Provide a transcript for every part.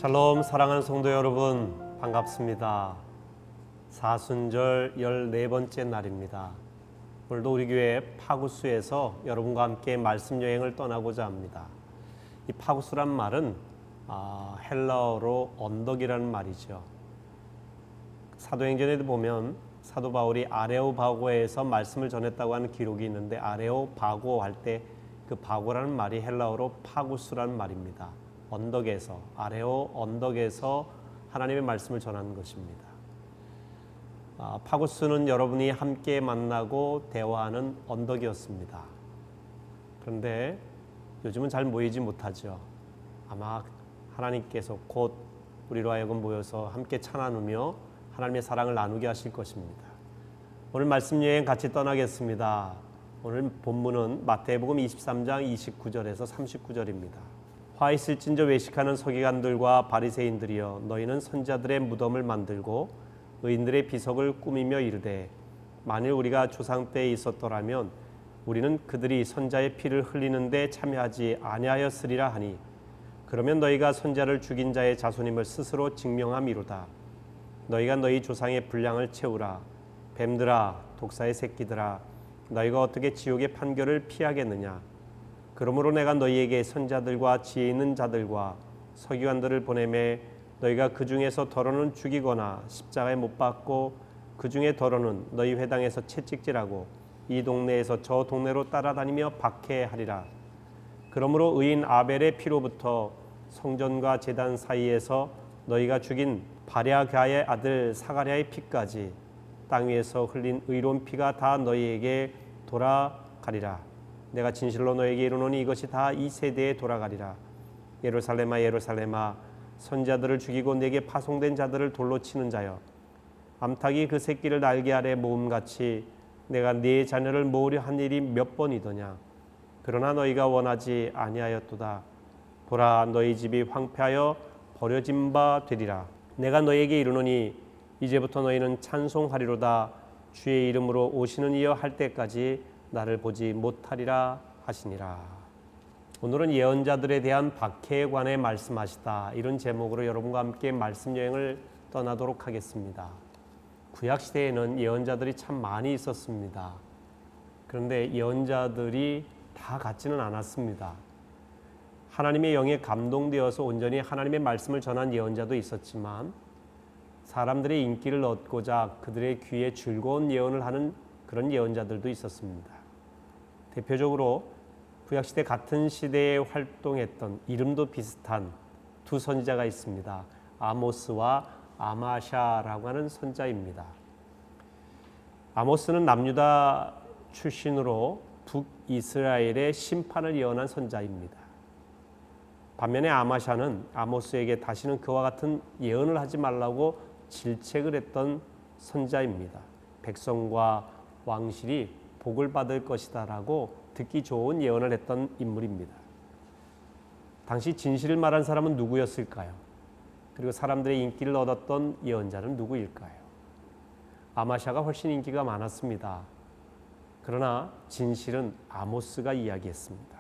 샬롬, 사랑하는 성도 여러분, 반갑습니다. 사순절 14번째 날입니다. 오늘도 우리 교회 파구스에서 여러분과 함께 말씀 여행을 떠나고자 합니다. 이 파구스란 말은 헬라어로 언덕이라는 말이죠. 사도행전에도 보면 사도 바울이 아레오바고에서 말씀을 전했다고 하는 기록이 있는데, 아레오바고 할 때 그 바고라는 말이 헬라어로 파구스라는 말입니다. 언덕에서, 아레오 언덕에서 하나님의 말씀을 전하는 것입니다. 파구스는 여러분이 함께 만나고 대화하는 언덕이었습니다. 그런데 요즘은 잘 모이지 못하죠. 아마 하나님께서 곧 우리로 하여금 모여서 함께 차 나누며 하나님의 사랑을 나누게 하실 것입니다. 오늘 말씀 여행 같이 떠나겠습니다. 오늘 본문은 마태복음 23장 29절에서 39절입니다. 화 있을진저 외식하는 서기관들과 바리새인들이여, 너희는 선자들의 무덤을 만들고 의인들의 비석을 꾸미며 이르되, 만일 우리가 조상 때에 있었더라면 우리는 그들이 선자의 피를 흘리는데 참여하지 아니하였으리라 하니, 그러면 너희가 선자를 죽인 자의 자손임을 스스로 증명함이로다. 너희가 너희 조상의 분량을 채우라. 뱀들아, 독사의 새끼들아, 너희가 어떻게 지옥의 판결을 피하겠느냐. 그러므로 내가 너희에게 선자들과 지혜 있는 자들과 서기관들을 보내매, 너희가 그 중에서 더러는 죽이거나 십자가에 못 박고 그 중에 더러는 너희 회당에서 채찍질하고 이 동네에서 저 동네로 따라다니며 박해하리라. 그러므로 의인 아벨의 피로부터 성전과 제단 사이에서 너희가 죽인 바랴가의 아들 사가랴의 피까지 땅 위에서 흘린 의로운 피가 다 너희에게 돌아가리라. 내가 진실로 너에게 이르노니 이것이 다 이 세대에 돌아가리라. 예루살렘아, 예루살렘아, 선자들을 죽이고 내게 파송된 자들을 돌로 치는 자여, 암탉이 그 새끼를 날개 아래 모음같이 내가 네 자녀를 모으려 한 일이 몇 번이더냐. 그러나 너희가 원하지 아니하였도다. 보라, 너희 집이 황폐하여 버려진 바 되리라. 내가 너희에게 이르노니 이제부터 너희는 찬송하리로다. 주의 이름으로 오시는 이여 할 때까지 나를 보지 못하리라 하시니라. 오늘은 예언자들에 대한 박해에 관해 말씀하시다, 이런 제목으로 여러분과 함께 말씀 여행을 떠나도록 하겠습니다. 구약시대에는 예언자들이 참 많이 있었습니다. 그런데 예언자들이 다 같지는 않았습니다. 하나님의 영에 감동되어서 온전히 하나님의 말씀을 전한 예언자도 있었지만, 사람들의 인기를 얻고자 그들의 귀에 즐거운 예언을 하는 그런 예언자들도 있었습니다. 대표적으로 구약시대 같은 시대에 활동했던 이름도 비슷한 두 선지자가 있습니다. 아모스와 아마샤라고 하는 선자입니다. 아모스는 남유다 출신으로 북이스라엘의 심판을 예언한 선자입니다. 반면에 아마샤는 아모스에게 다시는 그와 같은 예언을 하지 말라고 질책을 했던 선자입니다. 백성과 왕실이 복을 받을 것이다 라고 듣기 좋은 예언을 했던 인물입니다. 당시 진실을 말한 사람은 누구였을까요? 그리고 사람들의 인기를 얻었던 예언자는 누구일까요? 아마샤가 훨씬 인기가 많았습니다. 그러나 진실은 아모스가 이야기했습니다.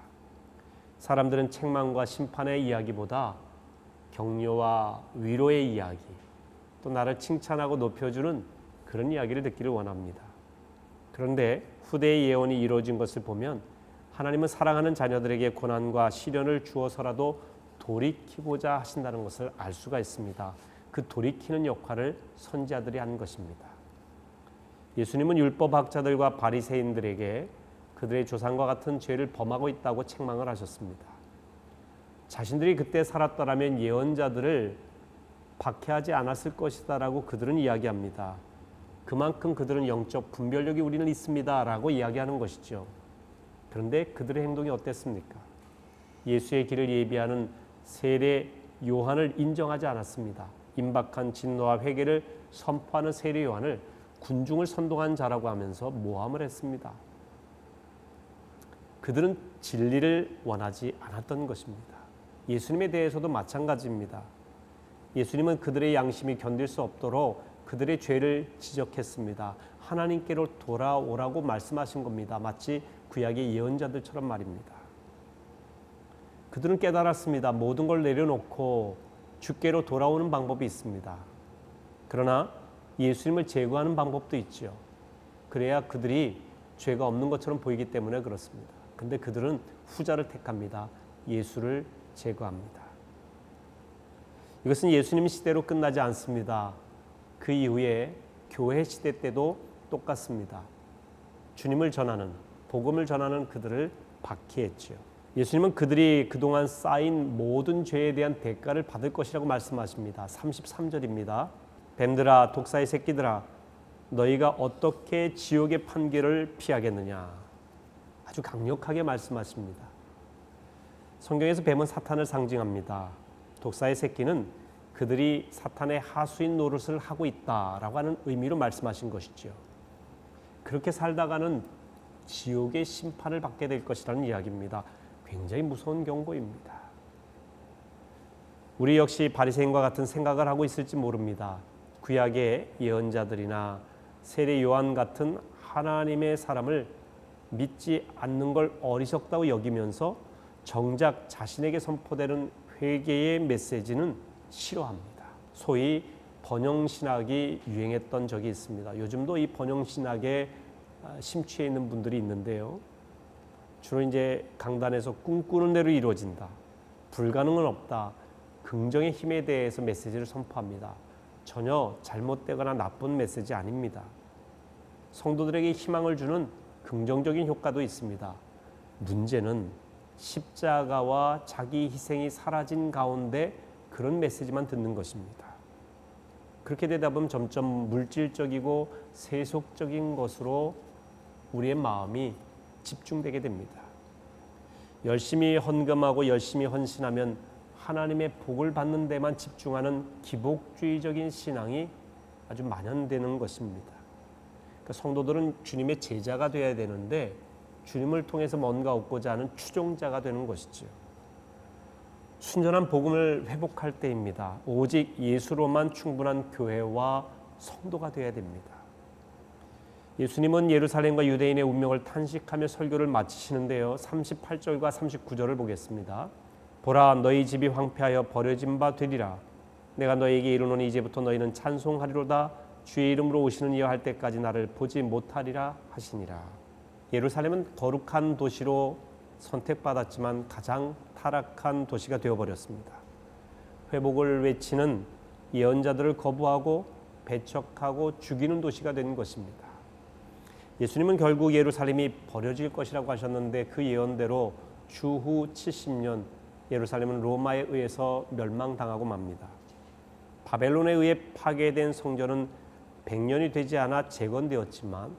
사람들은 책망과 심판의 이야기보다 격려와 위로의 이야기, 또 나를 칭찬하고 높여주는 그런 이야기를 듣기를 원합니다. 그런데 후대의 예언이 이루어진 것을 보면 하나님은 사랑하는 자녀들에게 고난과 시련을 주어서라도 돌이키고자 하신다는 것을 알 수가 있습니다. 그 돌이키는 역할을 선지자들이 한 것입니다. 예수님은 율법학자들과 바리새인들에게 그들의 조상과 같은 죄를 범하고 있다고 책망을 하셨습니다. 자신들이 그때 살았더라면 예언자들을 박해하지 않았을 것이다라고 그들은 이야기합니다. 그만큼 그들은 영적 분별력이 우리는 있습니다라고 이야기하는 것이죠. 그런데 그들의 행동이 어땠습니까? 예수의 길을 예비하는 세례 요한을 인정하지 않았습니다. 임박한 진노와 회개를 선포하는 세례 요한을 군중을 선동한 자라고 하면서 모함을 했습니다. 그들은 진리를 원하지 않았던 것입니다. 예수님에 대해서도 마찬가지입니다. 예수님은 그들의 양심이 견딜 수 없도록 그들의 죄를 지적했습니다. 하나님께로 돌아오라고 말씀하신 겁니다. 마치 구약의 예언자들처럼 말입니다. 그들은 깨달았습니다. 모든 걸 내려놓고 주께로 돌아오는 방법이 있습니다. 그러나 예수님을 제거하는 방법도 있죠. 그래야 그들이 죄가 없는 것처럼 보이기 때문에 그렇습니다. 근데 그들은 후자를 택합니다. 예수를 제거합니다. 이것은 예수님 시대로 끝나지 않습니다. 그 이후에 교회 시대 때도 똑같습니다. 주님을 전하는, 복음을 전하는 그들을 박해했죠. 예수님은 그들이 그동안 쌓인 모든 죄에 대한 대가를 받을 것이라고 말씀하십니다. 33절입니다. 뱀들아, 독사의 새끼들아, 너희가 어떻게 지옥의 판결을 피하겠느냐. 아주 강력하게 말씀하십니다. 성경에서 뱀은 사탄을 상징합니다. 독사의 새끼는 그들이 사탄의 하수인 노릇을 하고 있다라고 하는 의미로 말씀하신 것이죠. 그렇게 살다가는 지옥의 심판을 받게 될 것이라는 이야기입니다. 굉장히 무서운 경고입니다. 우리 역시 바리새인과 같은 생각을 하고 있을지 모릅니다. 구약의 예언자들이나 세례 요한 같은 하나님의 사람을 믿지 않는 걸 어리석다고 여기면서 정작 자신에게 선포되는 회개의 메시지는 싫어합니다. 소위 번영신학이 유행했던 적이 있습니다. 요즘도 이 번영신학에 심취해 있는 분들이 있는데요. 주로 이제 강단에서 꿈꾸는 대로 이루어진다. 불가능은 없다. 긍정의 힘에 대해서 메시지를 선포합니다. 전혀 잘못되거나 나쁜 메시지 아닙니다. 성도들에게 희망을 주는 긍정적인 효과도 있습니다. 문제는 십자가와 자기 희생이 사라진 가운데 그런 메시지만 듣는 것입니다. 그렇게 되다 보면 점점 물질적이고 세속적인 것으로 우리의 마음이 집중되게 됩니다. 열심히 헌금하고 열심히 헌신하면 하나님의 복을 받는 데만 집중하는 기복주의적인 신앙이 아주 만연되는 것입니다. 그러니까 성도들은 주님의 제자가 되어야 되는데 주님을 통해서 뭔가 얻고자 하는 추종자가 되는 것이죠. 순전한 복음을 회복할 때입니다. 오직 예수로만 충분한 교회와 성도가 되어야 됩니다. 예수님은 예루살렘과 유대인의 운명을 탄식하며 설교를 마치시는데요. 38절과 39절을 보겠습니다. 보라, 너희 집이 황폐하여 버려진 바 되리라. 내가 너희에게 이르노니 이제부터 너희는 찬송하리로다. 주의 이름으로 오시는 이여 할 때까지 나를 보지 못하리라 하시니라. 예루살렘은 거룩한 도시로 선택받았지만 가장 타락한 도시가 되어버렸습니다. 회복을 외치는 예언자들을 거부하고 배척하고 죽이는 도시가 된 것입니다. 예수님은 결국 예루살렘이 버려질 것이라고 하셨는데 그 예언대로 주후 70년 예루살렘은 로마에 의해서 멸망당하고 맙니다. 바벨론에 의해 파괴된 성전은 100년이 되지 않아 재건되었지만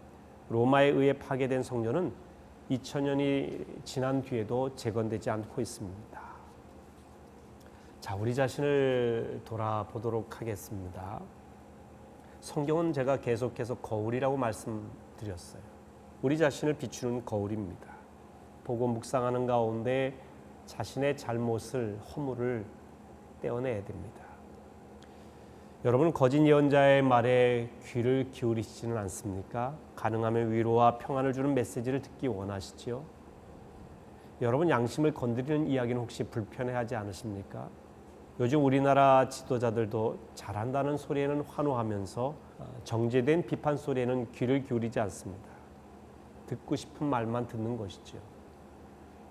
로마에 의해 파괴된 성전은 2000년이 지난 뒤에도 재건되지 않고 있습니다. 자, 우리 자신을 돌아보도록 하겠습니다. 성경은 제가 계속해서 거울이라고 말씀드렸어요. 우리 자신을 비추는 거울입니다. 보고 묵상하는 가운데 자신의 잘못을, 허물을 떼어내야 됩니다. 여러분, 거짓 예언자의 말에 귀를 기울이시지는 않습니까? 가능하면 위로와 평안을 주는 메시지를 듣기 원하시지요? 여러분, 양심을 건드리는 이야기는 혹시 불편해하지 않으십니까? 요즘 우리나라 지도자들도 잘한다는 소리에는 환호하면서 정제된 비판 소리에는 귀를 기울이지 않습니다. 듣고 싶은 말만 듣는 것이죠.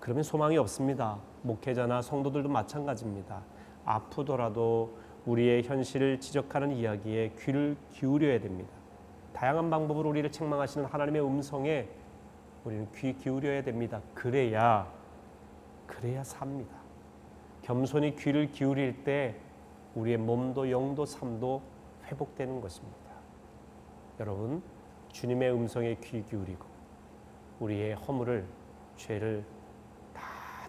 그러면 소망이 없습니다. 목회자나 성도들도 마찬가지입니다. 아프더라도 우리의 현실을 지적하는 이야기에 귀를 기울여야 됩니다. 다양한 방법으로 우리를 책망하시는 하나님의 음성에 우리는 귀 기울여야 됩니다. 그래야 삽니다. 겸손히 귀를 기울일 때 우리의 몸도 영도 삶도 회복되는 것입니다. 여러분, 주님의 음성에 귀 기울이고 우리의 허물을, 죄를 다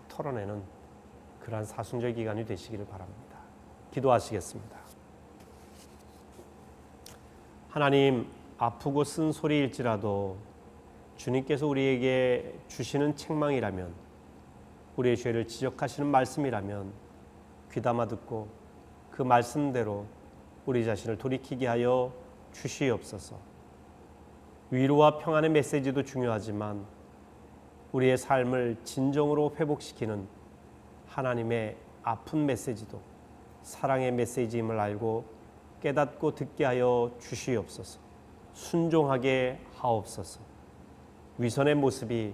털어내는 그러한 사순절 기간이 되시기를 바랍니다. 기도하시겠습니다. 하나님, 아프고 쓴소리일지라도 주님께서 우리에게 주시는 책망이라면, 우리의 죄를 지적하시는 말씀이라면 귀담아 듣고 그 말씀대로 우리 자신을 돌이키게 하여 주시옵소서. 위로와 평안의 메시지도 중요하지만 우리의 삶을 진정으로 회복시키는 하나님의 아픈 메시지도 사랑의 메시지임을 알고 깨닫고 듣게 하여 주시옵소서. 순종하게 하옵소서. 위선의 모습이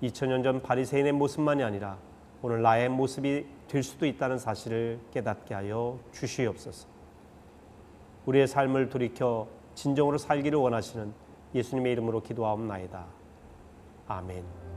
2000년 전 바리새인의 모습만이 아니라 오늘 나의 모습이 될 수도 있다는 사실을 깨닫게 하여 주시옵소서. 우리의 삶을 돌이켜 진정으로 살기를 원하시는 예수님의 이름으로 기도하옵나이다. 아멘.